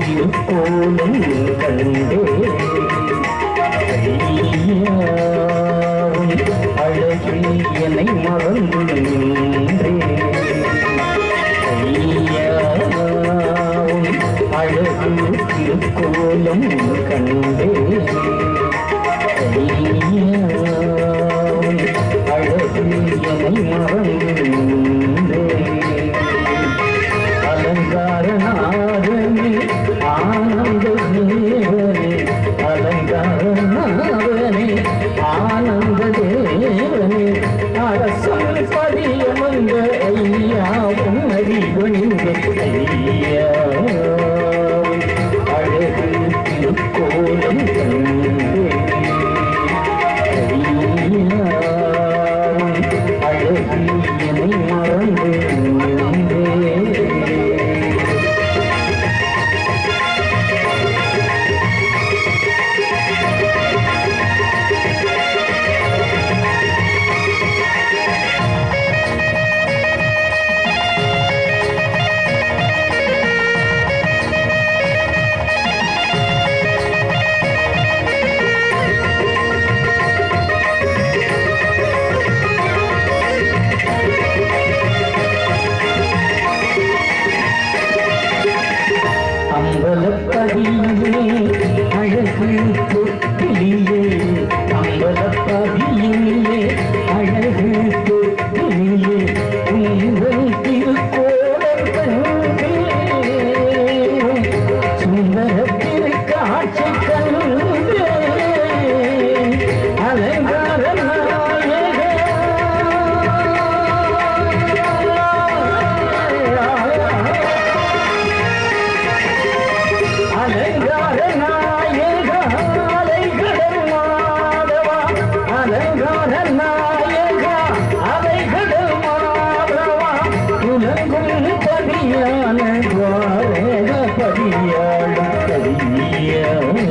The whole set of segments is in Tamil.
திருக்கோலம் கண்டே அழகில் என்னை மறந்து நின்றே அழகு திருக்கோலம் கண்டே அழகு என்னை மறந்து நின்றே அலங்காரநாதனே ஆனந்த தேவனே அலங்காரநாதனே ஆனந்த தேவனே அரசன் பதியமந்த ஐயா அறிவணிந்த ஐயா அழகு திருக்கோலம் கண்டே அழகு என்னை மறந்து அம்பலப்பதியிலே அழகு தொட்டிலே அம்பலப்பதியிலே அழகு தொட்டிலே உங்கள் திருக்கோலம் கண்டே சுந்தர திருக்காட்சி கண்டே அலங்கார அலங்கார நாயகா அலைகடல் மாதவா அலங்கார நாயகா அலைகடல் மாதவா உலகும் பதியான துவாரக பதியாளும் பதியாளும்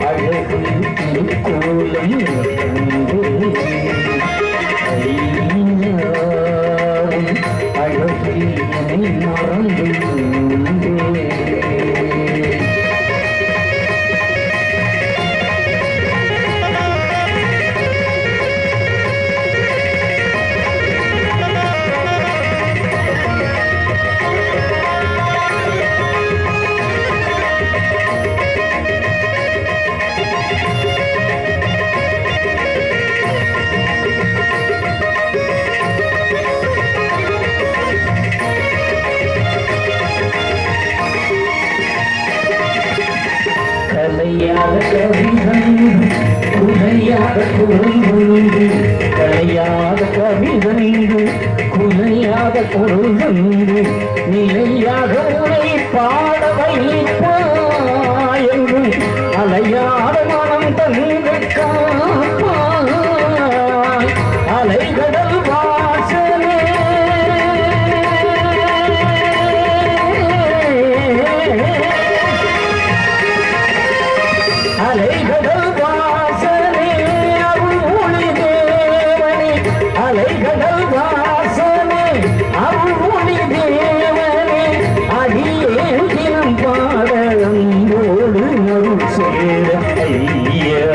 அழகு திருக்கோலம் அழகு என்னை மறந்து கலையாத கவிதன் குலையாத குரல்கொண்டு கலையாத கவிதன் குலையாத குரல்கொண்டு நிலையாக உரை பாட வைப்பாயென்று அலையாத மனம் தந்து காப்பாய் அலைகடல் வாசனே அலைகடல் வாசனே அருள் ஒளி தேவனே அலைகடல் வாசனே அருள் ஒளி தேவனே அடியே தினம் பாடலோடு அருள் சேர ஐயா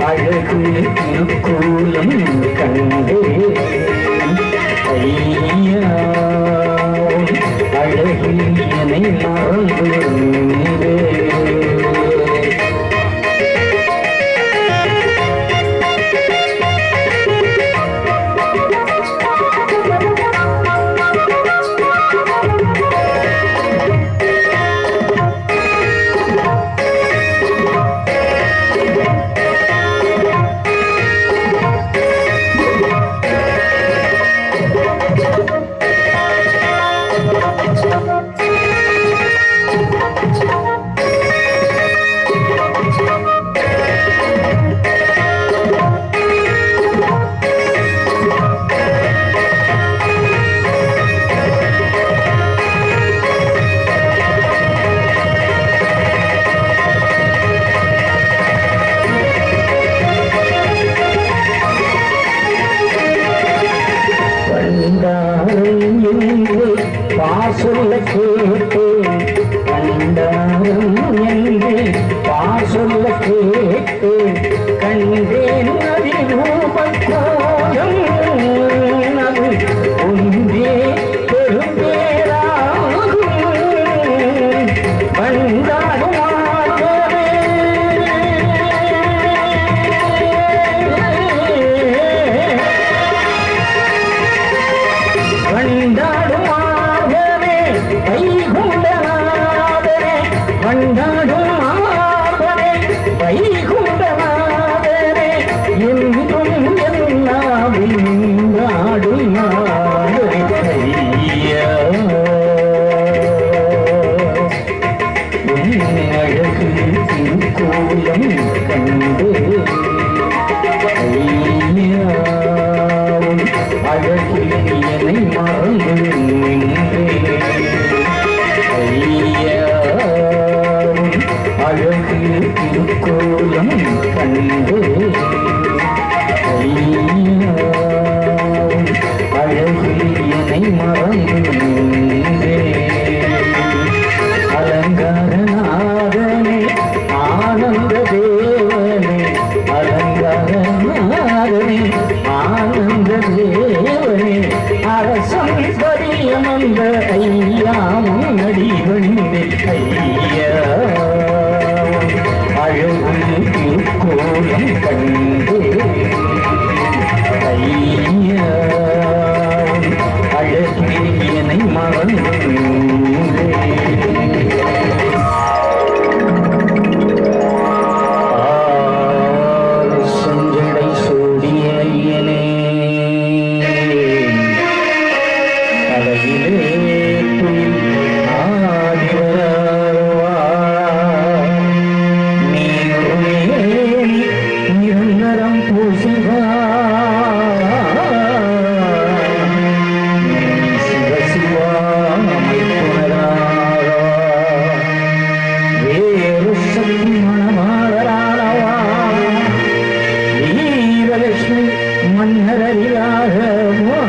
அழகு திருக்கோலம் கண்டே ஐயா அழகு என்னை மறந்து சொல்ல கேட்டு பண்டாடும் ஆபரே வைகுண்டநாதரே என்றும் எல்லாம் நாடும் நாதரே ஐயா அழகு திருக்கோலம் கண்டு ஐயா அழகில் என்னை மறந்து அழகு திருக்கோலம் கண்டு அழகில் என்னை மறந்து அலங்காரநாதனே ஆனந்த தேவனே அலங்காரநாதனே ஆனந்த தேவனே அரசன் பரியமந்த ஐயா முன்னடி வந்தே ஐயா அழகு திருக்கோலம் கண்டு ஐயா அழகில் என்னை மறந்து செஞ்சடை சூடிய ஐயனே தலையிலே துயில் ஆதிவரவா நீருமே நிரந்தரம் பூசிவா சிவ சிவா மைத்துணராவா வேறு சக்தி மணமாளராளவா வீரலட்சுமி மன்னரரிலாகவா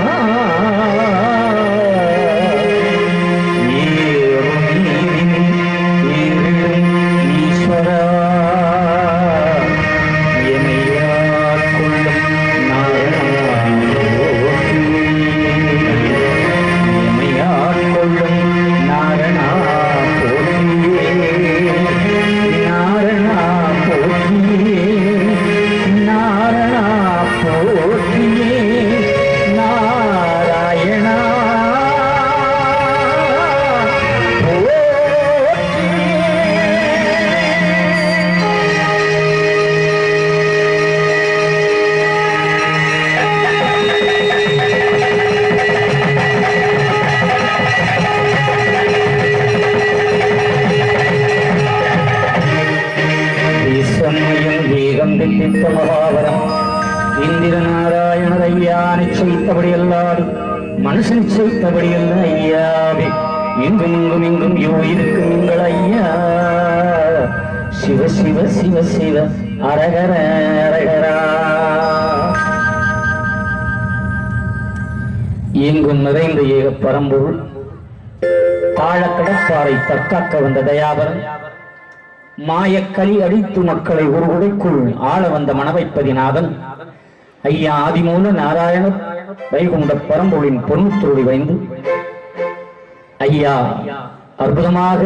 ஈஸ்வரா எமையாட்கொள்ளும் நாரணா போற்றியே நாரணா போற்றியே நாரணா போற்றியே நாராயணா சமயம் வேகம் திட்டித்த மகாவரம் இந்திர நாராயணர் ஐயா நிச்சயித்தபடி அல்லாது மனுஷன் நிச்சயித்தபடி அல்ல ஐயாவே எங்கும் இங்கும் இங்கும் யோ இருக்கும் எங்கள் ஐயா சிவ சிவ சிவ சிவ அரகர அரகரா எங்கும் நிறைந்த ஏக பரம்பொருள் தாழக்கடற்பாறை தற்காக்க வந்த தயாபரன் மாயக்கலி அடித்து மக்களை ஒரு உடைக்குள் ஆள வந்த மணவைப்பதிநாதன் ஐயா ஆதிமூல நாராயணர் வைகுண்ட பரம்பொருளின் பொன்னுத்தோடி வைந்து ஐயா அற்புதமாக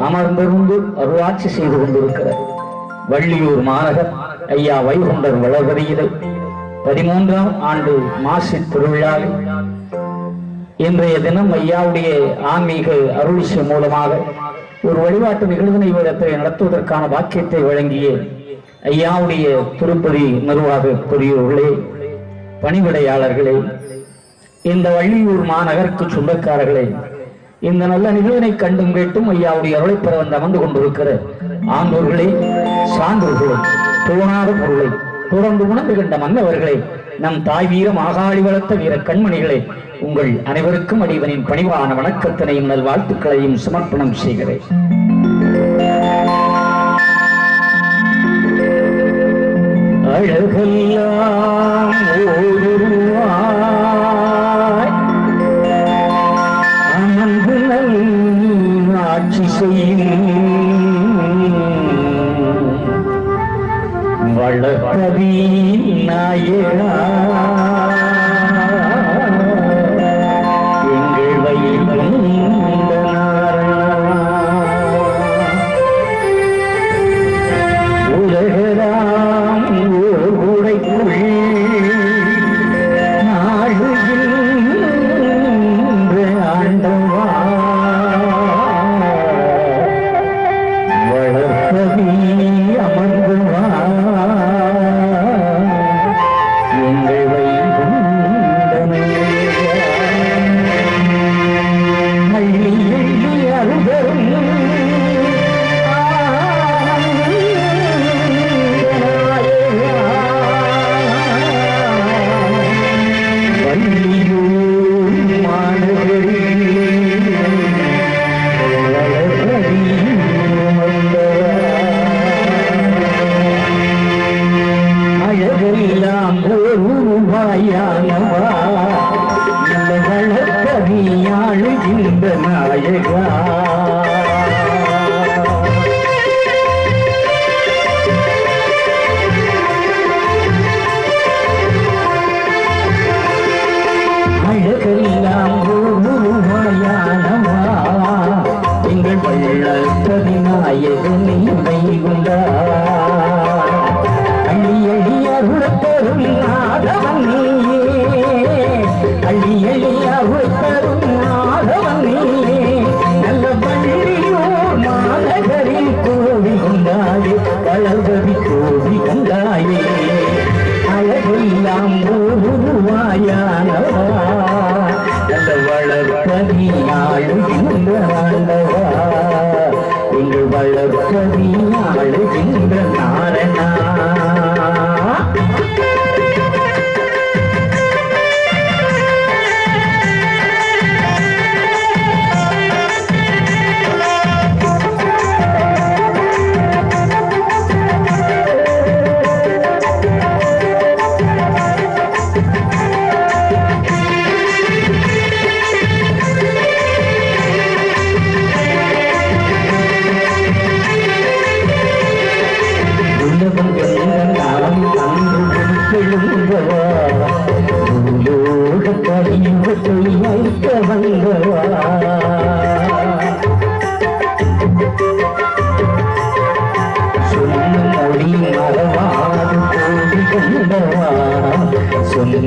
அமர்ந்திருந்து அருளாட்சி செய்து கொண்டிருக்கிறார் வள்ளியூர் மாநகர் ஐயா வைகுண்டர் வளர்வதியிலே 13ஆம் ஆண்டு மாசி திருவிழாவில் இன்றைய தினம் ஐயாவுடைய ஆன்மீக அருளிசை மூலமாக ஒரு வழிபாட்டு நிகழ்வினை இடத்தை நடத்துவதற்கான வாக்கியத்தை வழங்கிய ஐயாவுடைய திருப்பதி நிர்வாக பெரியோர்களே பணிவிடையாளர்களே இந்த வள்ளியூர் மாநகருக்கு சொந்தக்காரர்களே இந்த நல்ல நிகழ்வினை கண்டும் கேட்டும் ஐயாவுடைய அருளை பெற வந்து அமர்ந்து கொண்டிருக்கிற ஆண்டோர்களே சான்றோர்களே தோணாத பொருளை தொடர்ந்து உணர்ந்து கண்ட மன்னவர்களே நம் தாய் வீர மாகாளி வளர்த்த வீர கண்மணிகளே உங்கள் அனைவருக்கும் அடிவனின் பணிவான வணக்கத்தினையும் நல் வாழ்த்துக்களையும் சமர்ப்பணம் செய்கிறேன். அழகெல்லாம் ஓருருவாய் அமர்ந்து நல் ஆட்சி செய்யும் வளர்ப்பதி நாயகா எங்கள் வைகுண்ட நாரணா உலகலாம் ஊரைக்குள் நாடுகின்ற ஆண்டவா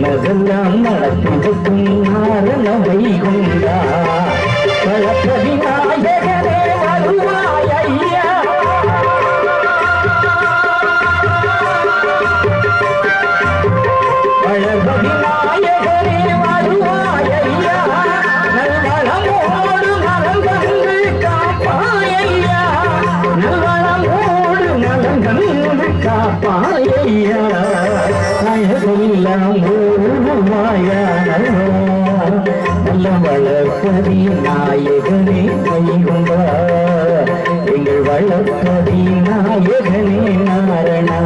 சொன்னதெல்லாம் நடத்திருக்கும் நாரண வைகுண்டா பழப்பதி நாயகனே வருவாய் ஐயா பழப்பதி நாயகனே வருவாய் ஐயா நல்வளமோடு நலங்கண்டு காப்பாய் ஐயா நல்வளமோடு நலங்கண்டு காப்பாய் ஐயா அழகெல்லாம் நல்ல வளர்ப்பதி நாயகனே வைகுண்டா எங்கள் வளர்ப்பதி நாயகனே நாரணா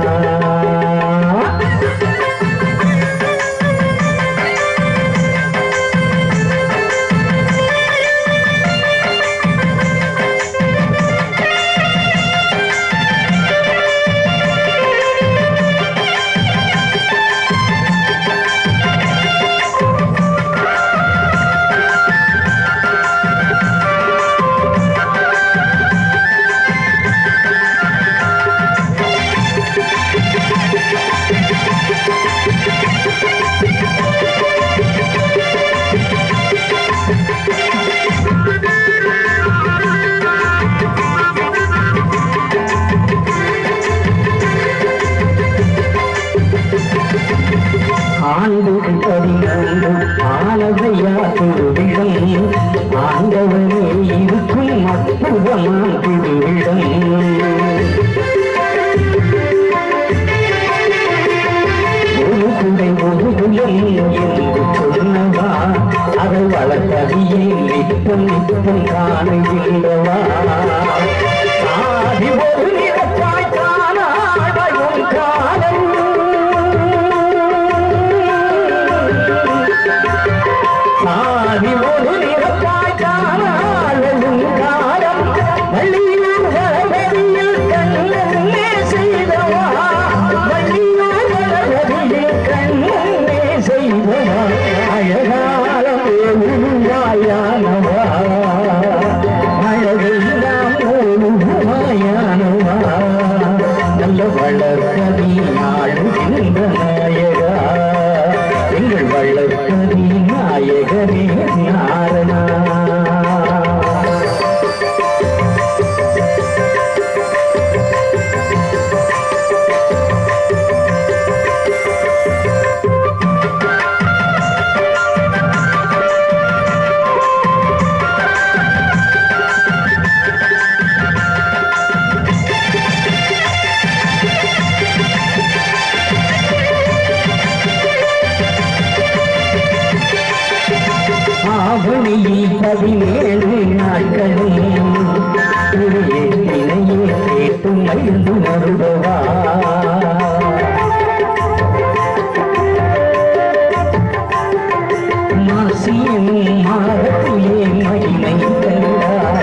ஆண்டுகள் 13 ஆனதையா திருவிடம் ஆண்டவனே இருக்கும் அற்புதமாம் திருவிடம் ஒரு குடை ஒரு குலம் என்று சொன்னவா அதை வளர்த்ததியே நித்தம் நித்தம் காணுகின்றவா ஆதி ஒரு நிறப்பாய் காணாடும் காலம் ஆதி ஒரு நிறப்பாய் காணாடும் காலம் வள்ளியூர் வளவதியில் கண்ணே செய்தவா வள்ளியூர் வளவதியில் கண்ணே செய்தவா அழகாலம் உருவாயானவா அழகெல்லாம் உருவாயானவா நல்ல வளர்ப்பதி ஆளுகின்ற நாயகா எங்கள் வளர்ப்பதி நாயகனே நாரணா ஆவணியில் 17 நாட்களும் இணையே கேட்டு மகிழ்ந்து வருபவா மாசியும் மாறத்திலே மகிமை கண்டார்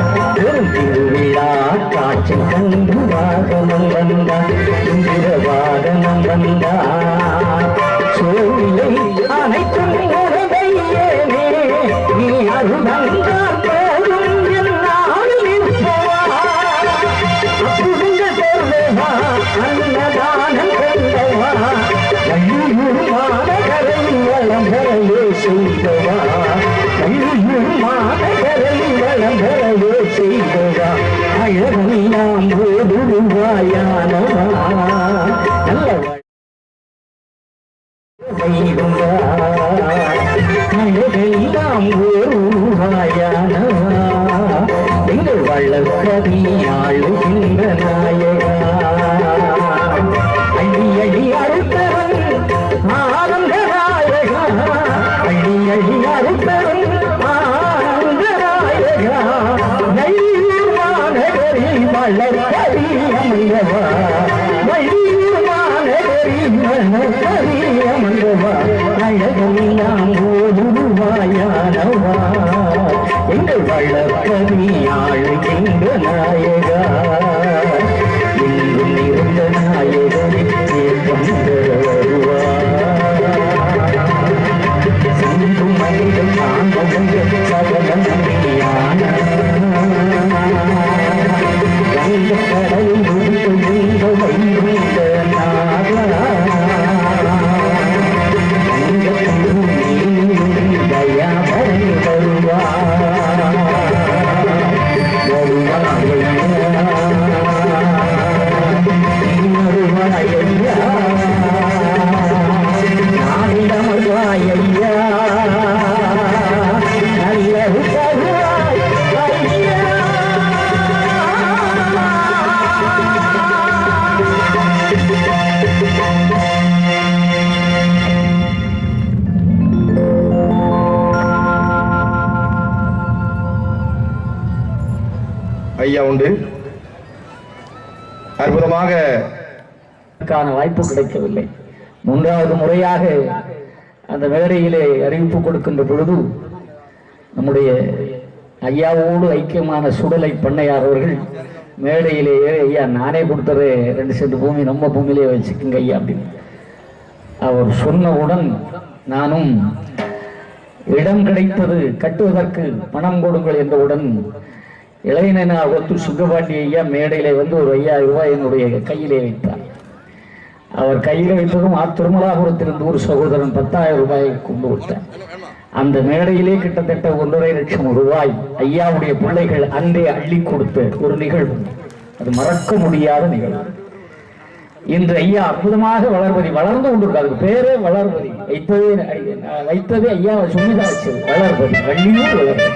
திருவிழா காட்சி கண்டு வாகனம் வந்தார் இந்திர வாகனம் வந்தார் சோழியை அனைத்தும் உறவையே நீ அருளந்தால் போதும் என்னால் நிற்பவா அப்புடுங்க தேவா அன்னதானம் கண்டவா வள்ளியூர் மாநகரை வளம்பரையே செய்தவா வள்ளியூர் மாநகரை வளம்பரையே செய்தவா அழகெல்லாம் ஓடுவாயானவா நல்லவா வைகுண்டா அழகெல்லாம் ஓருவாயானவா எங்கள் வளர்ப்பதி ஆளுகின்ற நாயகா அள்ளி அள்ளி அறுத்தவன் ஆனந்த நாயகா அள்ளி அள்ளி அறுத்தவன் ஆனந்த நாயகா வள்ளியூர் மாநகரில் வளர்ப்பதி அமர்ந்தவா வள்ளியூர் மாநகரில் வளர்ப்பதி அமர்ந்தவா அழகெல்லாம் ஓடுவாயானவா எங்கள் வளர்ப்பதி ஆளுகின்ற நாயகா எங்கும் இருந்த நாயகனை வருவா சங்கு மனிதன் தாங்க சகல நம்பியான கங்க கடல் முடிந்த வைகுண்ட நாகா ஐயா உண்டு. அற்புதமாக வாய்ப்பு கிடைக்கவில்லை. மூன்றாவது முறையாக அந்த மேடையிலே அறிவிப்பு கொடுக்கின்ற பொழுது நம்முடைய ஐயாவோடு ஐக்கியமான சுடலை பண்ணையார் அவர்கள் மேடையிலேயே ஐயா நானே கொடுத்தது 2 சென்ட் பூமி நம்ம பூமியிலே வச்சுக்குங்க ஐயா அப்படின்னு அவர் சொன்னவுடன் நானும் இடம் கிடைத்தது கட்டுவதற்கு பணம் கொடுங்கள் என்றவுடன் இளைஞனார் ஒத்து சுங்கபாண்டி ஐயா மேடையிலே வந்து ஒரு 5000 ரூபாய் என்னுடைய கையிலே வைத்தார். அவர் கையில் வைத்ததும் திருமலாபுரத்திலிருந்து ஒரு சகோதரன் 10,000 ரூபாயை கொண்டு விட்டார். அந்த மேடையிலே கிட்டத்தட்ட 1.5 லட்சம் ரூபாய் ஐயாவுடைய பிள்ளைகள் அன்றே அள்ளி கொடுத்த ஒரு நிகழ்வு. அது மறக்க முடியாத நிகழ்வு. இன்று ஐயா அற்புதமாக வளர்வதி வளர்ந்து கொண்டிருக்காரு. அதுக்கு பேரே வளர்வதி. வைத்ததே ஐயா சொல்லிதான் வச்சது. வளர்வதி வள்ளியூர் வளர்வதி.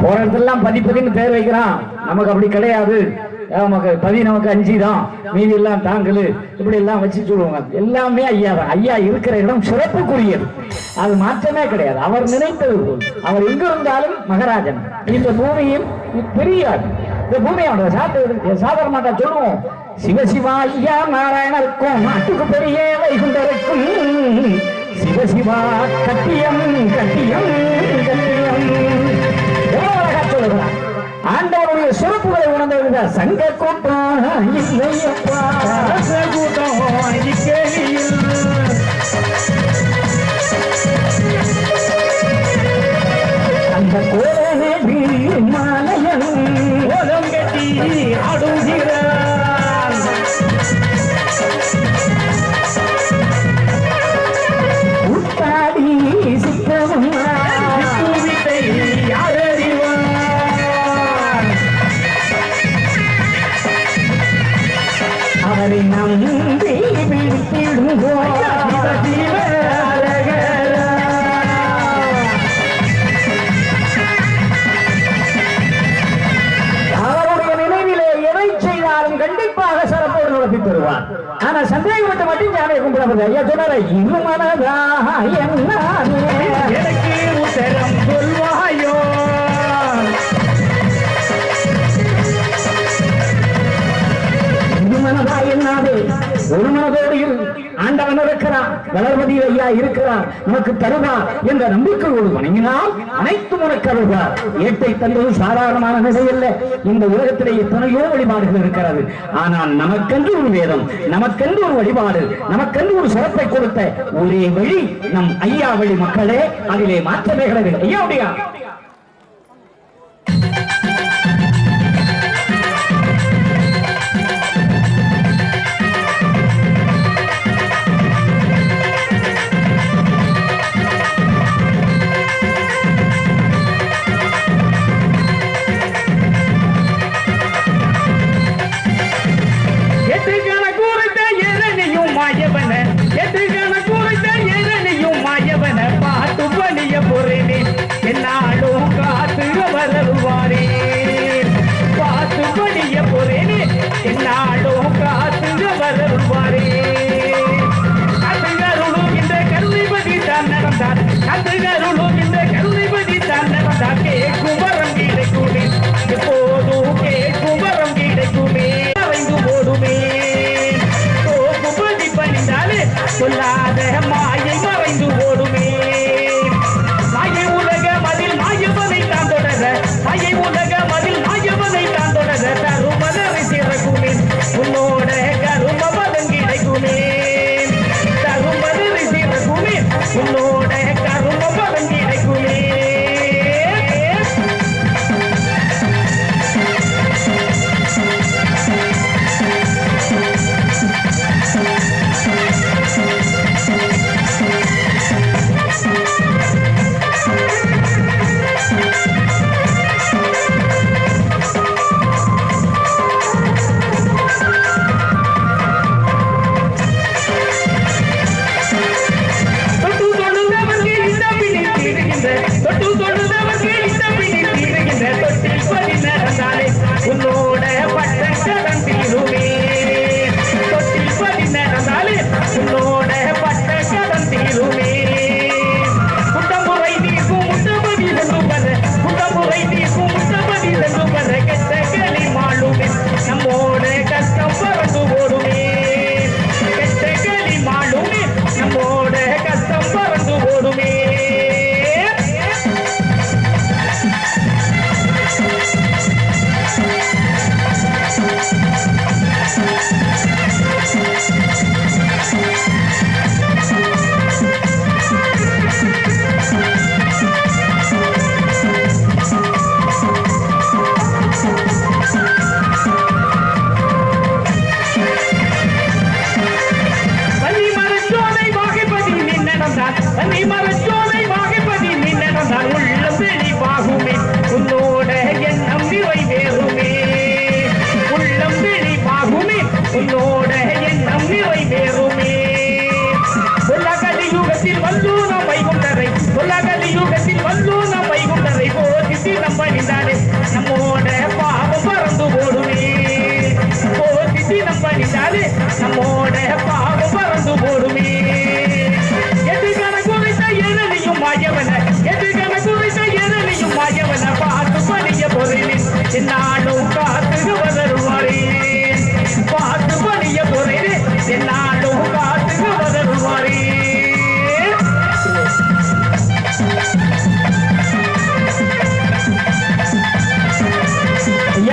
போற இடத்துலாம் பதிப்பதின்னு பேர் வைக்கிறான். நமக்கு அப்படி கிடையாது. நமக்கு நமக்கு 5 தான், மீதி எல்லாம் தாங்கலு இப்படி எல்லாம் வச்சு சொல்லுவாங்க. எல்லாமே ஐயா தான். ஐயா இருக்கிற இடம் சிறப்புக்குரியது. அது மாற்றமே கிடையாது. அவர் நினைத்தது போல். அவர் எங்க இருந்தாலும் மகாராஜன். இந்த பூமியும் பெரியார். இந்த பூமியோட சாதாரணமாட்டா சொல்லுவோம். சிவசிவா ஐயா நாராயணருக்கும் நாட்டுக்கு பெரிய வைகுண்டருக்கும் சிவசிவா கட்டியம் கட்டியம் கட்டியம் சொல்லுகிறார். ஆண்டவருடைய சிறப்புகளை உணர்ந்த சங்க கூட்டம் அந்த கோலே மாலையன் கோலம் கட்டி ஆடுகிறார். உத்தாடி சித்தமும் அவரை நம்பி விழித்திடுங்கோ. அவருடைய நினைவிலே எதை செய்தாலும் கண்டிப்பாக சிறப்போடு நடத்தி தருவார். ஆனா சந்தேகப்பட்ட மட்டும் யாரை கும்பிடப்படுது. ஐயா சொன்னார இருமனதா என்ன எனக்கு உத்தரம் சொல்வாயோ. ஒரு மனதோடு ஆண்டவன் இருக்கிறான், கணபதி ஐயா இருக்கிறார், நமக்கு தருவார் என்ற நம்பிக்கையோடு வணங்கினால் அனைத்தும் உனக்கு அருள்வார். ஏட்டை தந்தது சாதாரணமான நிலையல்ல. இந்த உலகத்திலே எத்தனையோ வழிபாடுகள் இருக்கிறது. ஆனால் நமக்கென்று ஒரு வேதம், நமக்கென்று ஒரு வழிபாடு, நமக்கென்று ஒரு சிறப்பை கொடுத்த ஒரே வழி நம் ஐயா வழி. மக்களே, அதிலே மாற்றமே கிடையாது. ஐயாவுடைய என்னாலும்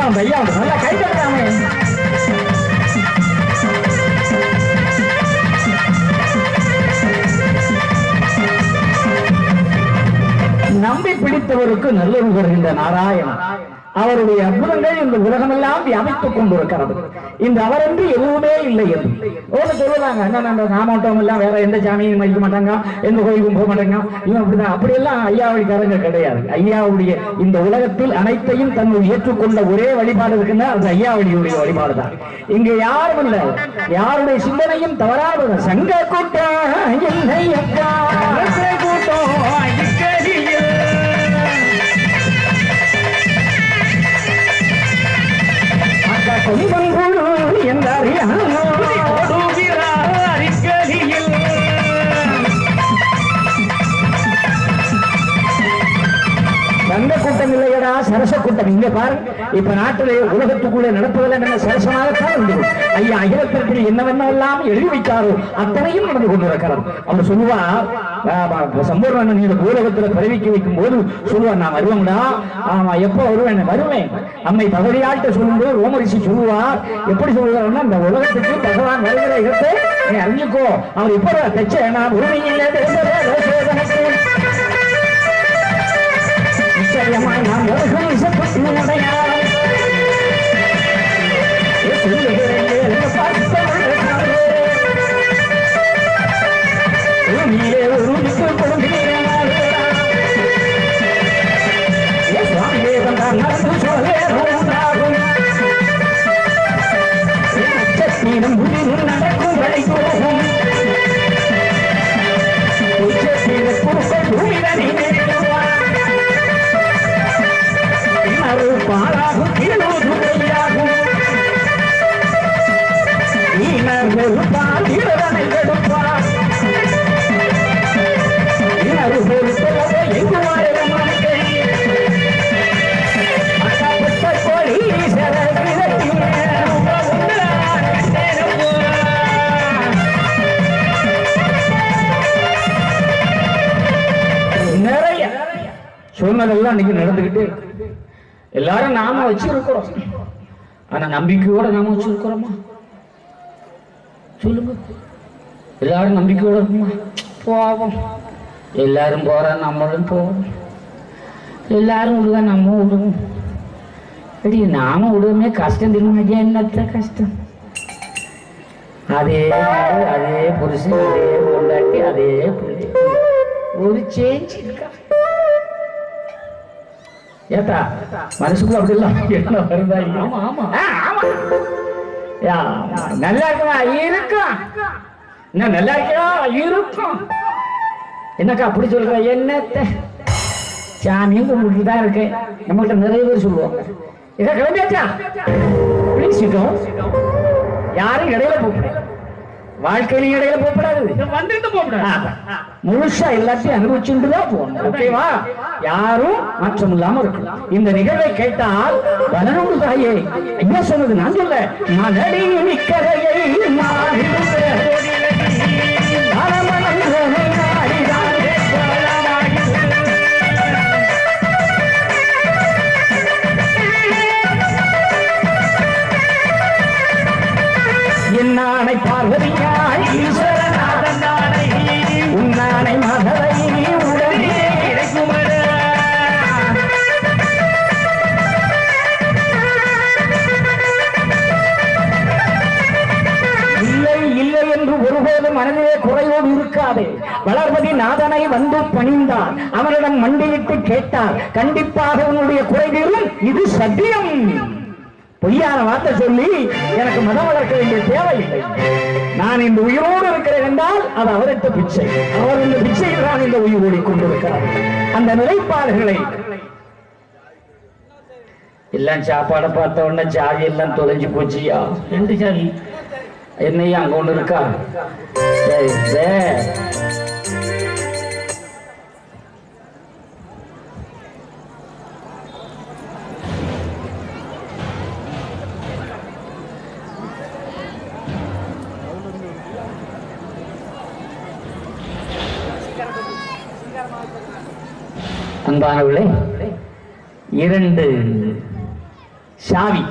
ஐயா நல்லா கை தட்டாமே. நம்பி பிடித்தவருக்கு நல்லொரு வருகின்ற நாராயணன் அவருடைய அற்புதங்கள் இந்த உலகமெல்லாம் வியாபித்துக் கொண்டிருக்கிறது. இந்த அவரென்று எதுவுமே இல்லை என்று சொல்லுவாங்க. என்ன நாமட்டம் எல்லாம் வேற எந்த சாமியும் மதிக்க மாட்டாங்க, எந்த கோயிலுக்கும் போக மாட்டாங்க, இவன் அப்படிதான். அப்படியெல்லாம் ஐயாவளிக்காரங்க கிடையாது. ஐயாவுடைய இந்த உலகத்தில் அனைத்தையும் தன்னுள் ஏற்றுக்கொண்ட ஒரே வழிபாடு இருக்குன்னா அது ஐயாவளியுடைய வழிபாடு தான். இங்க யாரும் இல்லை, யாருடைய சிந்தனையும் தவறாக சங்க கூட்டம் சங்க கூட்டம் இல்லையடா, சரச கூட்டம். இங்க பாரு, இப்ப நாட்டிலே உலகத்துக்குள்ளே நடப்பதில் என்ன சரசமாகத்தான் உண்டு. ஐயா அகிலத்திற்கு என்னவென்னெல்லாம் எழுதி வைத்தாரோ அத்தனையும் நடந்து கொண்டிருக்கிறார். அவர் சொல்லுவா, சம்பூர்ணன் பூலகத்துல பரவிக்க வைக்கும் போது சொல்லுவார், நான் வருவேன்டா. ஆமா, எப்ப வருவேன்? வருவேன். அம்மை பகவதியாட்ட சொல்லும்போது ரோமரிஷி சொல்லுவார், எப்படி சொல்லுவாருன்னா, இந்த உலகத்துக்கு பகவான் வருகிற இடத்தை நீ அறிஞ்சுக்கோ. அவர் எப்ப தச்ச நான் உரிமையில் நிச்சயமாய் நாம் நடக்கும் வழி போகும் பாலாகும் திருநூறுமையாகும் இருதனை எடுப்பார் எங்கு நிறைய சூழ்நிலை இன்னைக்கு நடந்துகிட்டு எல்லாரும் நாம வச்சிருக்கிறோம். ஆனா நம்பிக்கையோட நாம வச்சிருக்கிறோமா? சொல்லுங்க. எல்லாரும் நம்பிக்கையோட இருக்குமா? போவோம். எல்லாரும் போற நம்மளும் போவோம். எல்லாரும் விடுவா நம்ம விடுவோம். அப்படி நாம விடுவோமே கஷ்டம் தெரியுமா? என்னத்த கஷ்டம்? அதே அதே புருஷன், அதே பொண்டாட்டி, அதே பிள்ளை, ஒரு சேஞ்ச் இருக்கா? ஏத்தா மனசுக்குள்ள அப்படி எல்லாம் என்ன வருதா? ஆமா ஆமா ஆமா, நல்லா இருக்கா? இருக்கும். என்ன நல்லா இருக்கா? இருக்கும். என்னக்கா அப்படி சொல்ற? என்னத்த சாமியும் கும்பிட்டு தான் இருக்கேன். நம்மகிட்ட நிறைய பேர் சொல்லுவாங்க, இதை கிளம்பியாச்சா? யாரும் இடையில போகக்கூடாது, வாழ்க்கையில இடையில போகக்கூடாது, வந்துட்டு போகக்கூடாது. முழுசா எல்லாத்தையும் அனுபவிச்சுட்டு தான் போகணும். ஓகேவா? யாரும் மாற்றம் இல்லாம இருக்கணும். இந்த நிகழ்வை கேட்டால் பலனோடு தாயே ஐயா சொன்னது நான் சொல்ல, மனடி நிக்கரையை என்னானை பார்வதியாய் ஈஸ்வரநாதன் நானை உன்னானை மகளை உடனே கிடைக்குமர. இல்லை இல்லை என்று ஒருபோதும் மனதிலே குறையோடு இருக்காதே. வளர்மதி நாதனை வந்து பணிந்தார், அவரிடம் மண்டியிட்டு கேட்டார், கண்டிப்பாக உன்னுடைய குறை தீரும், இது சத்தியம். பொய்யான வார்த்தை சொல்லி எனக்கு மதம் வளர்க்க வேண்டிய தேவையில்லை. நான் இந்த உயிரோடு இருக்கிறேன் என்றால் அது அவருக்கு பிச்சை. அவர் இந்த பிச்சையில் தான் இந்த உயிர் ஓடி கொண்டிருக்கிறார். அந்த நிலைப்பாடுகளை எல்லாம் சாப்பாடை பார்த்த உடனே சாவி எல்லாம் தொலைஞ்சு போச்சியா? ரெண்டு சாவி என்னையா அங்க ஒண்ணு இருக்கா? அன்பானவர்களே, இரண்டு சாவி,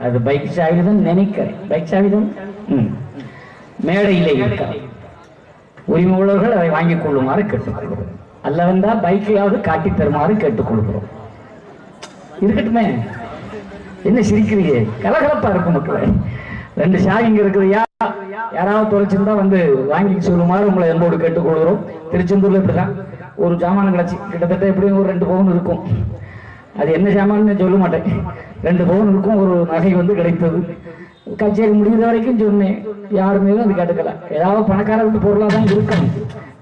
அது பைக் சாவி தான் நினைக்கிறேன். பைக் சாவி தான் மேடையிலே இருக்கிறது. உரிமை உள்ளவர்கள் அதை வாங்கிக் கொள்ளுமாறு கேட்டுக்கொள்கிறோம். அல்ல வந்தால் பைக்கையாவது காட்டி தருமாறு கேட்டுக்கொள்கிறோம். இருக்கட்டுமே, என்ன சிரிக்கிறீங்க? கலகலப்பா இருக்கும் மக்களே. 2 சாவி இங்க இருக்குதுயா, யாராவது தொலைச்சிருந்தா வந்து வாங்கி சொல்லுமாறு உங்களை என்னோடு கேட்டுக்கொள்கிறோம். திருச்செந்தூர்ல இப்படிதான் ஒரு ஜாமான் கிடச்சி, கிட்டத்தட்ட எப்படியும் ஒரு 2 பவுன் இருக்கும். அது என்ன ஜாமான்னு சொல்ல மாட்டேன். 2 பவுன் இருக்கும். ஒரு நகை வந்து கிடைத்தது. கச்சேரி முடிகிற வரைக்கும் சொன்னேன், யாருமே அது கேட்டுக்கல. ஏதாவது பணக்கார வீட்டு பொருளாக தான் இருக்கணும்.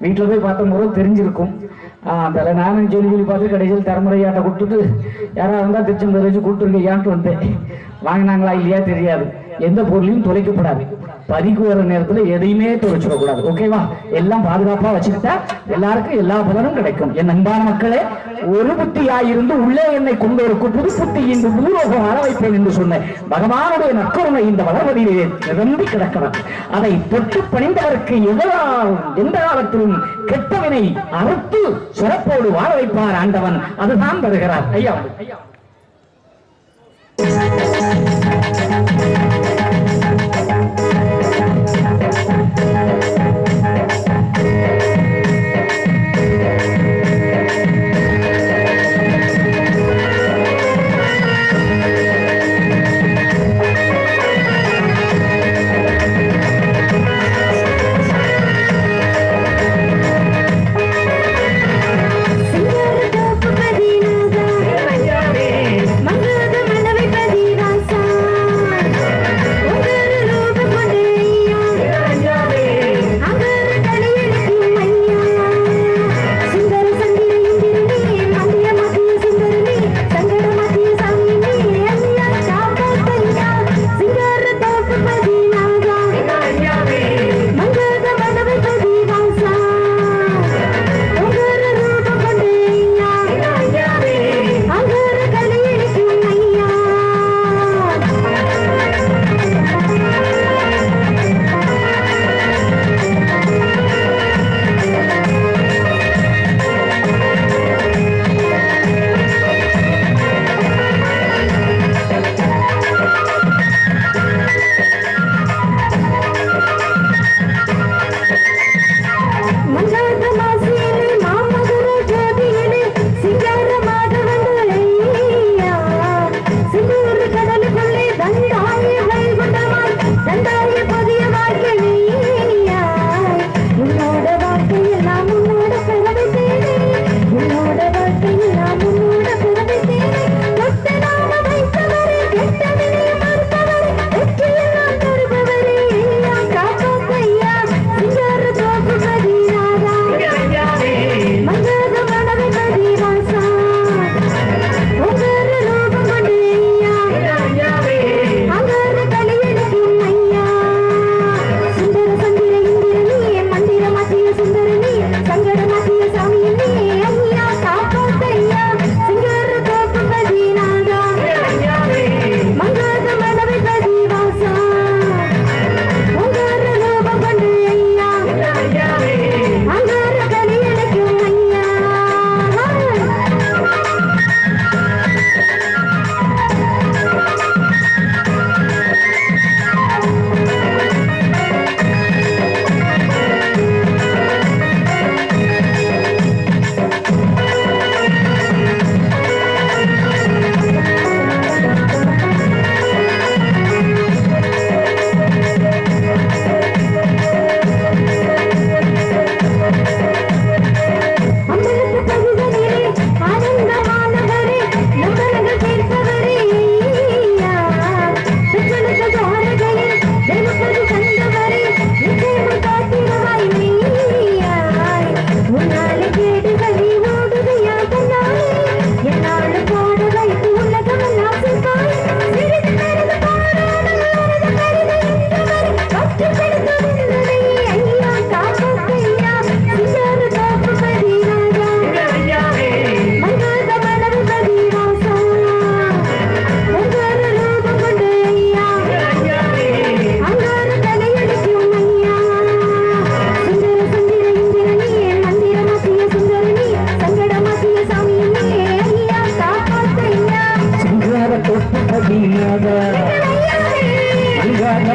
வீட்டில் போய் பார்த்த முறை தெரிஞ்சிருக்கும். அதில் நானும் சொல்லி பார்த்து கடைசியில் தரமுறையாட்ட கொடுத்துட்டு யாராவது வந்தால் திருச்செந்தூர் வச்சு கூப்பிட்டுருங்க ஏன்ட்டு வந்தேன். வாங்கினாங்களா இல்லையா தெரியாது. எந்த பொருளையும் தொலைக்கப்படாது. பதிக்கு வர நேரத்தில் எதையுமே தொலைச்சிடக்கூடாது. ஓகேவா? எல்லாம் பாதுகாப்பாக வச்சுக்கிட்டா எல்லாருக்கும் எல்லா பலனும் கிடைக்கும். என் அன்பான மக்களே, ஒரு புத்தியாயிருந்து உள்ளே என்னை கொண்டு ஒரு புது புத்தி இன்று பூரோகம் வர வைப்பேன் என்று சொன்ன பகவானுடைய நற்கருணை இந்த வளர்வதிலே நிரம்பி கிடக்கிறது. அதை தொட்டு பணிந்தவருக்கு எந்த காலத்திலும் கெட்டவினை அறுத்து சிறப்போடு வாழ வைப்பார் ஆண்டவன். அதுதான் வருகிறார். ஐயா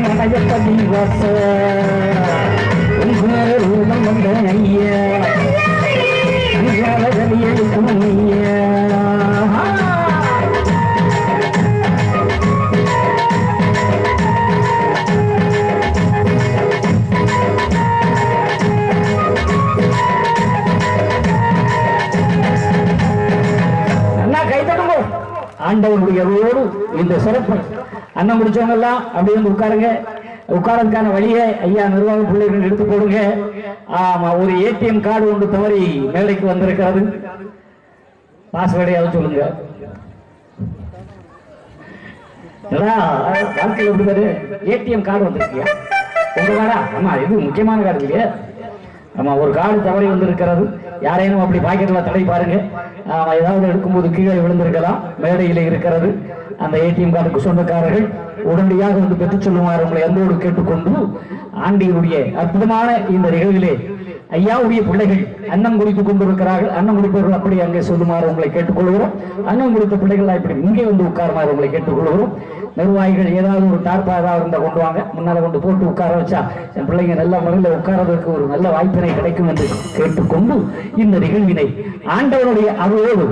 மனையப்படி வாச ரூபம் வந்த ஐயா அங்காளதலியெழுக்கும் ஐயா ஆண்டவனுடைய அருளோடு இந்த சிறப்பு அன்னம் முடிச்சவங்க எல்லாம் அப்படி வந்து உட்காருங்க. உட்காரதுக்கான வழியை ஐயா நிர்வாக பிள்ளைகள் எடுத்து போடுங்க. ஆமா, ஒரு ஏடிஎம் கார்டு ஒன்று தவறி மேடைக்கு வந்திருக்கிறது. பாஸ்வேர்டையாவது சொல்லுங்க. வாழ்க்கையில் எப்படி ஏடிஎம் கார்டு வந்திருக்கியா? உங்க கார்டா? ஆமா, இது முக்கியமான கார்டு இல்லையா? ஆமா, ஒரு கார்டு தவறி வந்திருக்கிறது. யாரேனும் அப்படி பாக்கெட்ல தடை பாருங்க. ஏதாவது எடுக்கும்போது கீழே விழுந்திருக்கலாம். மேடையில் இருக்கிறது. அந்த ஏடிஎம் கார்டுக்கு சொந்தக்காரர்கள் உடனடியாக வந்து பெற்றுச் சொல்லுமாறு உங்களை அன்போடு கேட்டுக்கொண்டு ஆண்டியுடைய அற்புதமான இந்த நிகழ்விலே ஐயாவுடைய பிள்ளைகள் அன்னம் குடித்துக் கொண்டிருக்கிறார்கள். அன்னம் குடிப்பவர்கள் அப்படி அங்கே சொல்லுமாறு உங்களை கேட்டுக்கொள்கிறோம். அன்னம் குடித்த பிள்ளைகள் இப்படி இங்கே வந்து உட்காருமாறு உங்களை கேட்டுக்கொள்கிறோம். நிர்வாகிகள் ஏதாவது ஒரு தார்ப்பா ஏதாவது இருந்தா கொண்டு வாங்க. முன்னால கொண்டு போட்டு உட்கார வச்சா என் பிள்ளைங்க நல்ல முறையில் உட்கார்றதுக்கு ஒரு நல்ல வாய்ப்பினை கிடைக்கும் என்று கேட்டுக்கொண்டு இந்த நிகழ்வினை ஆண்டவனுடைய அருளோடு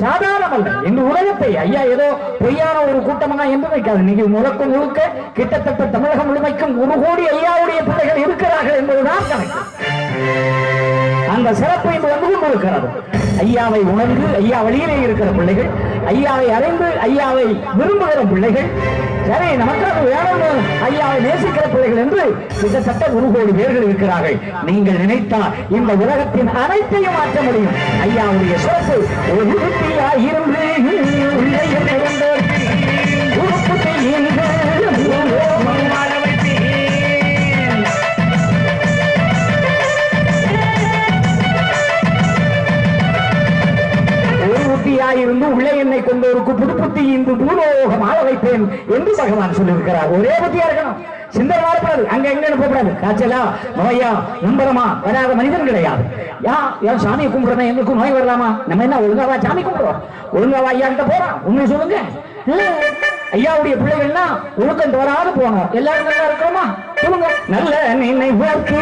சாதாரணமல்ல இந்த உலகத்தை ஐயா ஏதோ பொய்யான ஒரு கூட்டமாக என்று வைக்காது. நீங்க முழுக்க முழுக்க கிட்டத்தட்ட தமிழகம் முழுமைக்கும் 1 கோடி ஐயாவுடைய பிள்ளைகள் இருக்கிறார்கள் என்பதுதான் கணக்கு. அந்த சிறப்பு இன்று வந்து கொண்டிருக்கிறது. ஐயாவை உணர்ந்து ஐயா வழியிலே இருக்கிற பிள்ளைகள், ஐயாவை அறிந்து ஐயாவை விரும்புகிற பிள்ளைகள், சரி நமக்காக வேணும் ஐயாவை நேசிக்கிற பிள்ளைகள் என்று கிட்டத்தட்ட 1 கோடி பேர்கள் இருக்கிறார்கள். நீங்கள் நினைத்தால் இந்த உலகத்தின் அனைத்தையும் மாற்ற முடியும். ஐயாவுடைய சிறப்பு ஒரு இருந்து இருந்து உள்ளே என்னை கொண்டோருக்கு புதுப்புத்தி இன்று பூலோகம் ஆள வைப்பேன் என்று பகவான் சொல்லியிருக்கிறார். ஒரே புத்தியா இருக்கணும். சிந்தனை மாறப்படாது. அங்க எங்க போகக்கூடாது. காய்ச்சலா நோயா நம்பரமா வராத மனிதன் கிடையாது. ஏன் சாமியை கும்பிடுறேன் எங்களுக்கும் நோய் வரலாமா? நம்ம என்ன ஒழுங்காவா சாமி கும்பிடுறோம்? ஒழுங்காவா ஐயா கிட்ட போறோம்? உண்மை சொல்லுங்க. ஐயாவுடைய பிள்ளைகள்னா ஒழுக்கம் தவறாது போனோம். எல்லாரும் நல்லா இருக்கிறோமா? சொல்லுங்க. நல்ல நினைவுக்கு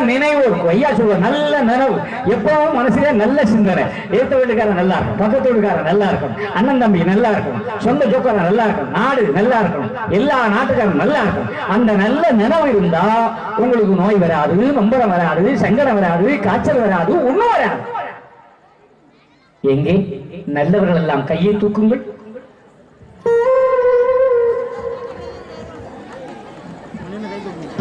நினைவு ஐயா சொல்ற நல்ல நினைவு எப்பவும் மனசுல நல்ல சிந்தனை. ஏத்த வீட்டுக்காரன் நல்லா இருக்கும், பக்கத்து வீட்டுக்காரன் நல்லா இருக்கும், அண்ணன் தம்பி நல்லா இருக்கும், சொந்த ஜோக்காரன் நல்லா இருக்கும், நாடு நல்லா இருக்கணும், எல்லா நாட்டுக்காரன் நல்லா இருக்கும். அந்த நல்ல நினைவு இருந்தா உங்களுக்கு நோய் வராது, நம்பரம் வராது, சங்கடம் வராது, காய்ச்சல் வராது, ஒண்ணும் வராது. எங்கே நல்லவர்கள் எல்லாம் கையை தூக்குங்கள்.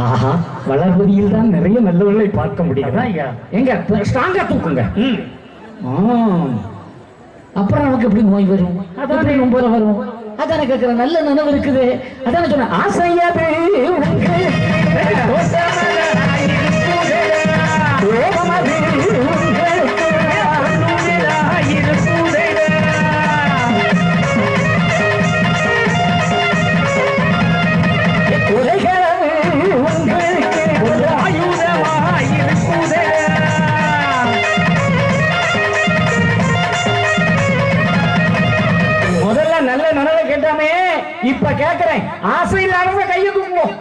ஆஹா, வளர்வதியில் தான் நிறைய நல்லவர்களை பார்க்க முடியுதா? எங்க ஸ்ட்ராங்கா தூக்குங்க. அப்புறம் நமக்கு எப்படி நோய் வரும்? அதான் ரொம்ப வரும். அதான கேட்கிற நல்ல நினைவு இருக்குது. அதான சொன்ன ஆசையாது இப்ப கேட்கிறேன். ஆசை இல்லாத கையை தூக்குவோம்.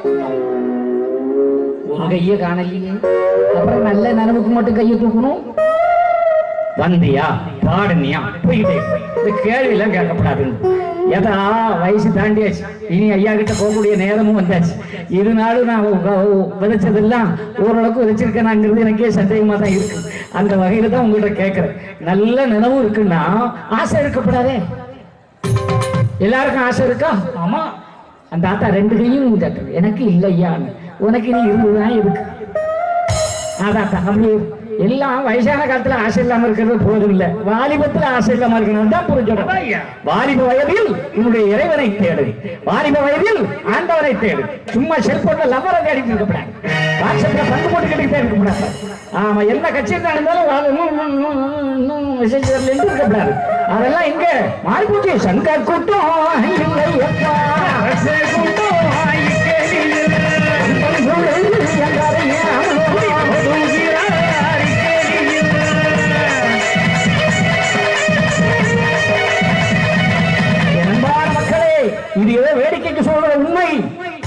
ஒரு கைய காணலையே, அப்புறம் நல்ல நனவுக்கு மட்டும் கையை தூக்கணும். வந்தியா பாடுனியா போயிட்டே இந்த கேள்வி எல்லாம் கேட்கப்படாது. ஏதா வயசு தாண்டியாச்சு, இனி ஐயா கிட்ட போகக்கூடிய நேரமும் வந்தாச்சு. இதனாலும் நான் விதைச்சதெல்லாம் ஓரளவுக்கு விதைச்சிருக்கேனாங்கிறது எனக்கே சந்தேகமா தான் இருக்கு. அந்த வகையில தான் உங்கள்கிட்ட கேட்கிறேன். நல்ல நினைவு இருக்குன்னா ஆசை இருக்கப்படாதே. எல்லாருக்கும் ஆசை இருக்கா? ஆமா. அந்த ஆத்தா 2 கையும் தட்டுது. எனக்கு இல்லையான்னு. உனக்கு நீ இருந்துதான் இருக்கு. அதாத்தா அப்படியே எல்லாம் வயசான காலத்துல ஆசை இல்லாம இருக்கிறது போதும் இல்ல, வாலிபத்துல ஆசை இல்லாம இருக்கணும் தான் புரிஞ்சுடும். வாலிப வயதில் உன்னுடைய இறைவனை தேடு, வாலிப வயதில் ஆண்டவனை தேடு. சும்மா செல்போன்ல லவ்வரை தேடிட்டு இருக்கக்கூடாது, வாட்ஸ்அப்ல பங்கு போட்டு கேட்டுக்கிட்டே இருக்கக்கூடாது. ஆமா, என்ன கட்சி இருந்தாலும் மெசேஜ் இருக்கக்கூடாது. அதெல்லாம் இங்க மாறி போச்சு. சங்கர் கூட்டம் கூட்டம்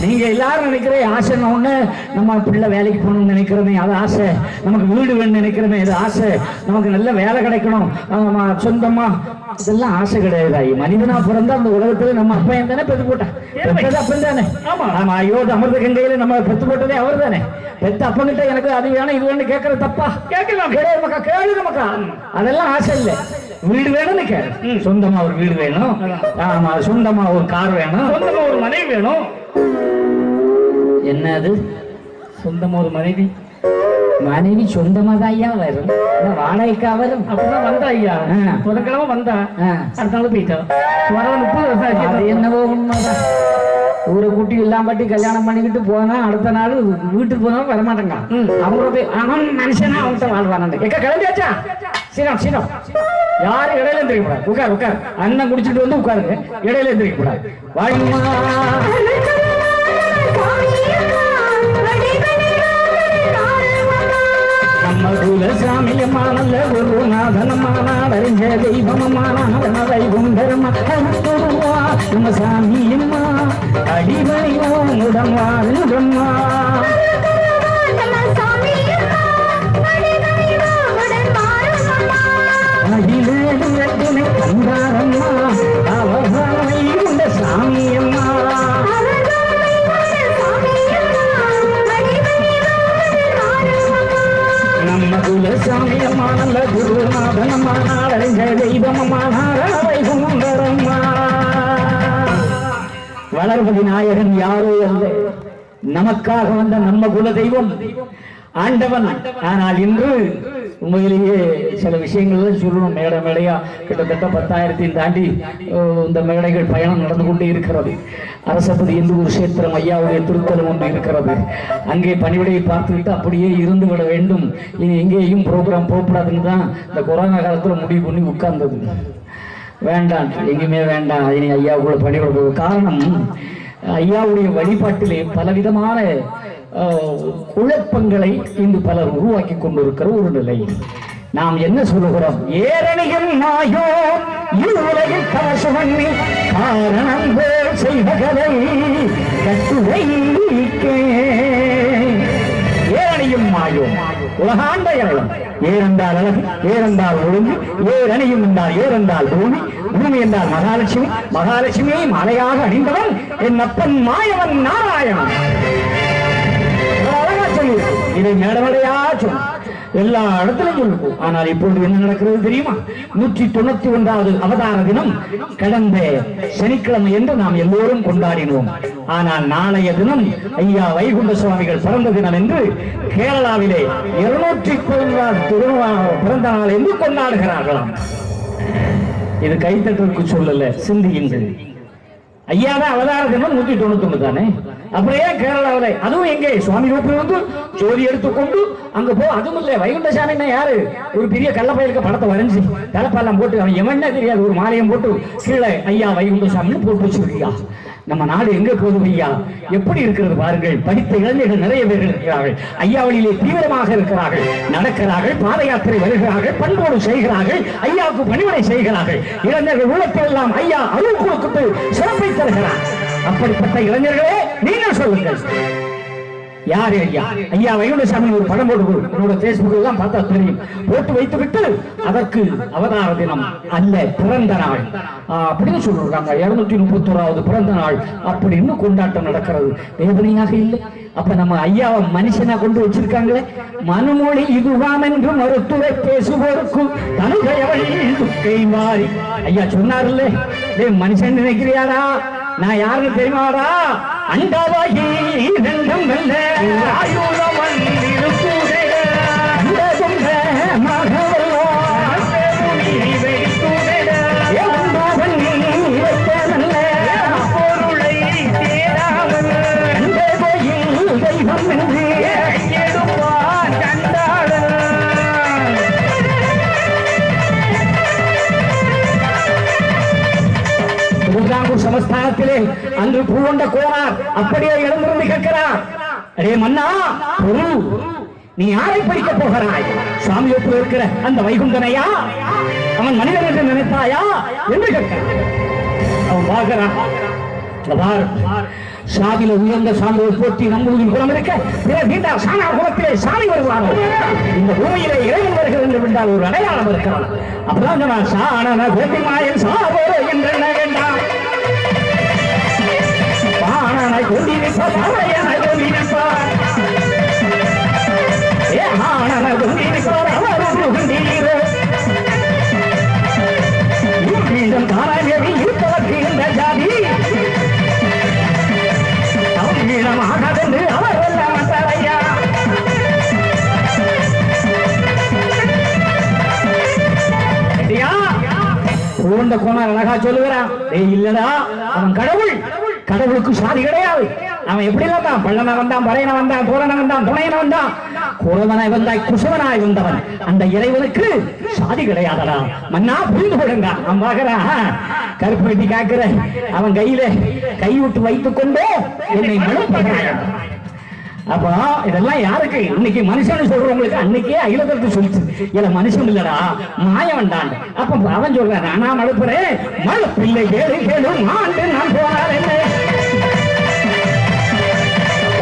நீங்க எல்லாரும் நினைக்கிற ஆசை ஒண்ணு, நம்ம பிள்ளை வேலைக்கு போகணும்னு நினைக்கிறோமே அது ஆசை, நமக்கு வீடு வேணும்னு நினைக்கிறோமே அது ஆசை, நமக்கு நல்ல வேலை கிடைக்கணும் சொந்தமா, இதெல்லாம் ஆசை கிடையாது. மனிதனா பிறந்தா அந்த உலகத்துல நம்ம அப்பையன் தானே பெத்து போட்டான், அப்பன் தானே. ஆமா, ஐயோ அமிர்த கங்கையில நம்ம பெத்து போட்டதே அவர் தானே. பெத்த அப்பங்கிட்ட எனக்கு அது வேணும் இது வேணும் கேட்கறது தப்பா? கேட்கலாம், கிடையாது, கேளு நமக்கா. அதெல்லாம் ஆசை இல்லை. வீடு வேணும்னு கேளு, சொந்தமா ஒரு வீடு வேணும், ஆமா சொந்தமா ஒரு கார் வேணும், சொந்தமா ஒரு மனைவி வேணும். என்னது சொந்தமா ஒரு மனைவி? மனைவி சொந்தமா தான் ஐயா வரும், வாடகைக்கா வரும். அப்படிதான் வந்தா ஐயா, புதன்கிழமை வந்தா அடுத்த நாள் போயிட்டா. 30 வருஷம். அது என்னவோ உண்மைதான். ஊரை கூட்டி எல்லாம் பட்டி கல்யாணம் பண்ணிக்கிட்டு போனா அடுத்த நாள் வீட்டுக்கு போனாலும் வரமாட்டேங்க. அவங்க போய் அவன் மனுஷனா அவன்கிட்ட வாழ்வானு எக்க கிளம்பியாச்சா? சீரம் சீரம், யாரும் இடையில எந்திரிக்கப்படாது. உட்கார் உட்கார், அண்ணன் குடிச்சிட்டு வந்து உட்காருங்க, இடையில எந்திரிக்கப்படாது. வாயுமா சாமியம்மா நல்ல குருநாதனம்மா அறிஞ்ச தெய்வமம்மா வைகுண்டரம்மா நம்ம சாமியம்மா அடிவழியும் உடம்மா. கண்டாரம்மா அவனை உண்ட சாமியம்மா நம்ம குலசாமியம்மா நல்ல குருநாதனம்மா அறிஞ்ச தெய்வமம்மா வைகுண்டரம்மா. வளர்வதி நாயகன் யாரோ அல்ல, நமக்காக வந்த நம்ம குல தெய்வம் ஆண்டவன். ஆனால் இன்று உண்மையிலேயே சில விஷயங்கள்லாம் சொல்லணும். மேடையா கிட்டத்தட்ட 10,000 தாண்டி இந்த மேடைகள் பயணம் நடந்து கொண்டே இருக்கிறது. அரசபதி என்று ஒரு கஷேத்திரம் ஐயாவுடைய திருத்தலம் ஒன்று இருக்கிறது. அங்கே பணிவிடையை பார்த்துவிட்டு அப்படியே இருந்து விட வேண்டும், இனி எங்கேயும் ப்ரோக்ராம் போகக்கூடாதுன்னு தான் இந்த கொரோனா காலத்தில் முடிவு பண்ணி உட்கார்ந்தது. வேண்டாம், எங்கேயுமே வேண்டாம், இனி ஐயாவுக்குள்ள பணிவிட. காரணம், ஐயாவுடைய வழிபாட்டிலே பலவிதமான குழப்பங்களை இன்று பலர் உருவாக்கி கொண்டிருக்கிற ஒரு நிலை. நாம் என்ன சொல்லுகிறோம்? ஏரணிகள் மாயோ இவ்வுலகில் காசுமண்ணி காரணம் செய்வகளை கட்டுரைக்கே. ஏரணியும் மாயோ உலகாண்ட இறைவன். ஏறென்றால் அழகு, ஏறென்றால் ஒழுங்கு, ஏரணியும் என்றால் ஏறென்றால் பூமி, பூமி என்றால் மகாலட்சுமி, மகாலட்சுமியை மாலையாக அணிந்தவன் என் அப்பன் மாயவன் நாராயணன். இதை மேடமடையா சொன்ன எல்லா இடத்திலும் சொல்லுவோம். ஆனால் இப்பொழுது என்ன நடக்கிறது தெரியுமா? 191வது அவதார தினம் கடந்த சனிக்கிழமை என்று நாம் எல்லோரும் கொண்டாடினோம். ஆனால் நாளைய தினம் ஐயா வைகுண்ட சுவாமிகள் பிறந்த தினம் என்று கேரளாவிலே 214 பிறந்த நாள் என்று கொண்டாடுகிறார்களாம். இது கைத்தட்டலுக்கு சொல்லல, சிந்தியுங்கள். ஐயாதான் அவதார தினம் 191 தானே. அப்படியே கேரளாவில் அதுவும் எங்கே சுவாமி ரூபி வந்து ஜோதி எடுத்துக்கொண்டு அங்க போ. அதுவும் இல்ல, வைகுண்டசாமின்னா யாரு? ஒரு பெரிய கள்ளப்பயலுக்கு படத்தை வரைஞ்சி தலைப்பெல்லாம் போட்டு அவன் எவன்னா தெரியாது ஒரு மாலையம் போட்டு கீழே ஐயா வைகுண்டசாமின்னு போட்டு வச்சிருக்கியா. நம்ம நாடு எங்க போதும் ஐயா? எப்படி இருக்கிறது பாருங்கள். படித்த இளைஞர்கள் நிறைய பேர்கள் இருக்கிறார்கள், ஐயாவளியிலே தீவிரமாக இருக்கிறார்கள், நடக்கிறார்கள், பாத யாத்திரை வருகிறார்கள், பண்போடு செய்கிறார்கள், ஐயாவுக்கு பணிவிடை செய்கிறார்கள். இளைஞர்கள் உள்ளத்தில் எல்லாம் ஐயா அருள் கொடுத்து சிறப்பை தருகிறார். அப்படிப்பட்ட இளைஞர்களே நீங்கள் சொல்லுங்கள், யாரு ஐயா? ஐயா வைகுண்டசாமி ஒரு படம் போட்டு என்னோட பேஸ்புக் எல்லாம் பார்த்தா தெரியும், போட்டு வைத்து விட்டு அதற்கு அவதார தினம் அல்ல பிறந்த நாள் அப்படின்னு சொல்றாங்க. 231வது பிறந்த நாள் அப்படின்னு கொண்டாட்டம் நடக்கிறது. வேதனையாக இல்லை? அப்ப நம்ம ஐயாவை மனுஷனா கொண்டு வச்சிருக்காங்களே. மனுமொழி இதுவாம் என்று மருத்துவ பேசுவோருக்கு தனுகையவள் துக்கை மாறி ஐயா சொன்னார்ல, மனுஷன் நினைக்கிறியாடா? நான் யாருன்னு தெரியுமாடா? அண்டவாகி நெஞ்சம் வெல்ல ஆயுதவன் இருக்குதே அண்டதுங்க மகவல்லோ அண்டமுனி வெடித்துதே ஏவந்தவன் இரத்தனல்ல பொருளை தேடாமல் அண்டகையில் தெய்வம் என்று எடுப்பான் கண்டாளன். திருவிதாங்கூர் சமஸ்தானத்திலே அன்று பூவண்ட கோனார் அப்படியே எழுந்திருந்து கேட்கிறார், அரே மன்னா பொருள், நீ யாரை படிக்க போகிறாய்? சுவாமியோப்பு இருக்கிற அந்த வைகுண்டனையா? அவன் மனிதன் என்று நினைத்தாயா என்று கேட்கிறான். அவன் பார்க்கிறான், சாதியில உயர்ந்த சான்றோர் போற்றி நம்முடைய குலம் இருக்க நீண்ட சாணார் குலத்திலே சாமி வருவாரோ இந்த பூமியிலே இறைவன் வருகிறது என்றால் ஒரு அடையாளம் இருக்கிறார். அப்பதான் சொன்னா சாணன கோபிமாயன் சாவோ என்று வேண்டாம் பாணனை கொண்டி நிற்பார் அவரையனை கொண்டி நிற்பார் ஏ ஆணன கொண்டி நிற்பார் அவர் கொண்டீர் மீண்டும் தாராவி இருப்பதற்கு இந்த ஜாதி மீளமாகதென்று அவர் வெல்லமட்டாரையா உருண்ட கோணார் அழகா சொல்லுகிறான் இல்லடா அவன் கடவுள் கடவுளுக்கு சாதி கிடையாது. அவன் எப்படி வந்தான் பள்ளன வந்தான் பறையன வந்தான் தோரண வந்தான் துணையன வந்தான் குறவனாய் வந்தாய் குசவனாய் வந்தவன் அந்த இறைவனுக்கு சாதி கிடையாதடா மன்னா புரிந்து கொள்ளுங்க. அவன் பார்க்கிறான் கருப்பு வெட்டி காக்கிற அவன் கையில கை விட்டு வைத்துக் கொண்டே என்னை மழுப்புகிறான். அப்போ இதெல்லாம் யாருக்கு இன்னைக்கு மனுஷன் சொல்றவங்களுக்கு அன்னைக்கே அகிலத்திற்கு சொல்லிச்சு இல்ல மனுஷன் இல்லடா மாயம் வேண்டான். அப்ப அவன் சொல்றான் நான் மழுப்புறேன் மழுப்பில்லை கேளு கேளு மாண்டு நான் போனார் என்ன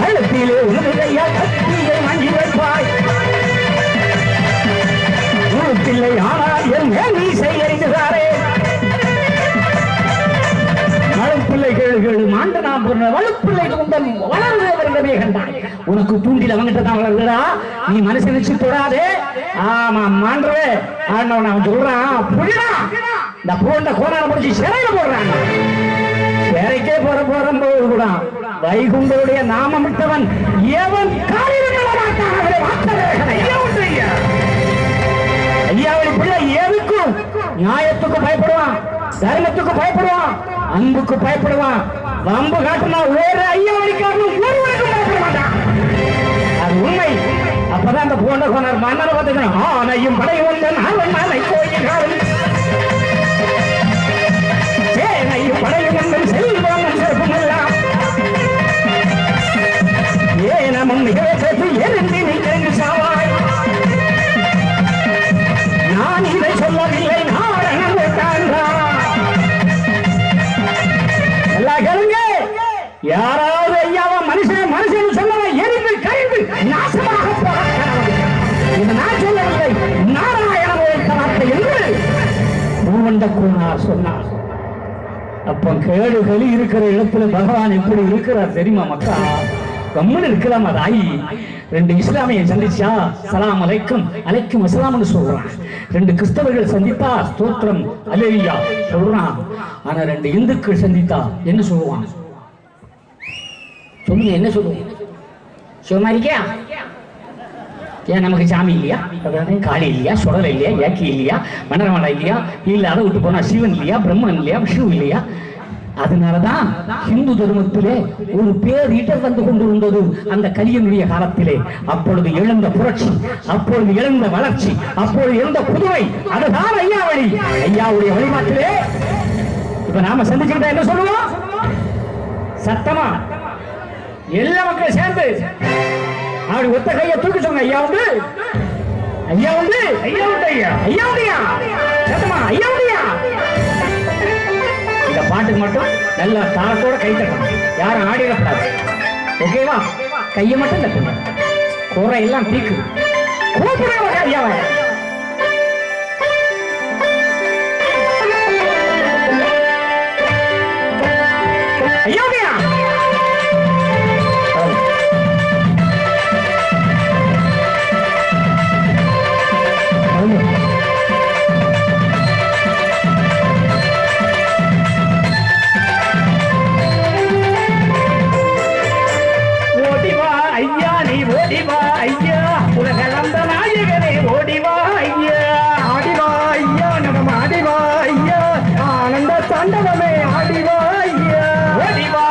கழுத்திலே உனதையா கத்தியை வாங்கி வைப்பாய் உனக்கில்லை ஆனால் என் நீ செய்கிறாரே வளப்பிள்ளை கேளு மாண்டு நான் போன வளப்பிள்ளை உங்கள் வளர்ந்தவரிடமே கண்டாய் உனக்கு தூண்டில அவங்கிட்ட தான் வளர்ந்தடா நீ மனசை வச்சு தொடாதே. ஆமா மாண்டவே அவன் சொல்றான் புரியடா இந்த போன்ற கோணார முடிச்சு சிறையில போடுறான். சிறைக்கே போறம்போது கூட வைகுண்டருடைய நாமம் விட்டவன் எவன் ஐயாவளி பிள்ளை எதுக்கும் நியாயத்துக்கு பயப்படுவான் தர்மத்துக்கு பயப்படுவான் அன்புக்கு பயப்படுவான். வம்பு காட்டினா ஒரு ஐயாவளிக்காரனும் ஒருவனுக்கும் பயப்பட மாட்டான். அது உண்மை. அப்பதான் அந்த போன்ற கோணர் மன்னரை பார்த்துக்கணும் ஆனையும் படை வந்தன் அவன் நாளை கோயில்காரன் சேனையும் படையும் வந்தன் செல்வம் சிறப்புமெல்லாம் ஏனமும் நிகழ்ச்சி எரிந்து நீ சாவாய் நான் இதை சொல்லவில்லை நாரணன் எல்லாம் கேளுங்க. யாராவது ஐயாவா மனுஷன் மனுஷன் சொன்னவன் எரிந்து கழிந்து நாசமாக இது நான் சொல்லவில்லை நாராயணத்தை என்று பூவண்ட கூனார் சொன்னார். அப்ப கேடுகளி இருக்கிற இடத்துல பகவான் எப்படி இருக்கிறார் தெரியுமா மக்கா கம்மன் இருக்கலாம். தாயி ரெண்டு இஸ்லாமியை சந்திச்சா சலாம் அலைக்கும் அலைக்கும் அஸ்லாம்னு சொல்றான். ரெண்டு கிறிஸ்தவர்கள் சந்தித்தா ஸ்தோத்திரம் அல்லேலூயா சொல்றான். ஆனா ரெண்டு இந்துக்கள் சந்தித்தா என்ன சொல்லுவான் சொல்லுங்க என்ன சொல்லுவோம் சிவமாரிக்கா ஏன் நமக்கு சாமி இல்லையா காளி இல்லையா சுடலை இல்லையா ஏக்கி இல்லையா மன்னரமலை இல்லையா இல்ல அதை விட்டு போனா சிவன் இல்லையா பிரம்மன் இல்லையா விஷ்ணு இல்லையா. அதனாலதான் இந்து தர்மத்திலே ஒரு பேர் இடர் வந்து கொண்டிருந்தது அந்த கலியனுடைய காலத்திலே. அப்பொழுது எழுந்த புரட்சி அப்பொழுது எழுந்த வளர்ச்சி அப்பொழுது எழுந்த புதுமை அதுதான் ஐயாவளி. ஐயாவுடைய வழிபாட்டிலே இப்ப நாம சந்திச்சுக்கிட்ட என்ன சொல்லுவோம் சத்தமா எல்லா மக்களும் சேர்ந்து அப்படி ஒத்த கையை தூக்கி சொன்ன ஐயா உண்டு ஐயா உண்டு ஐயா உண்டு ஐயா ஐயா உண்டியா சத்தமா ஐயா உண்டியா. இந்த பாட்டுக்கு மட்டும் நல்ல தாளத்தோட கை தட்டணும் யாரும் ஆடிடக்கூடாது ஓகேவா. கையை மட்டும் தட்டணும் குறை எல்லாம் தீக்கு கூப்பிடுவாங்க ஐயாவை ஐயா ஆனந்த தாண்டவமே ஆடிவா ஐயா ஓடிவா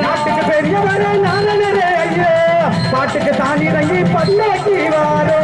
நாட்டுக்கு பெரியவரே நானே ஐயோ பாட்டுக்கு தானி இறங்கி பல்லாக்கி வாரோ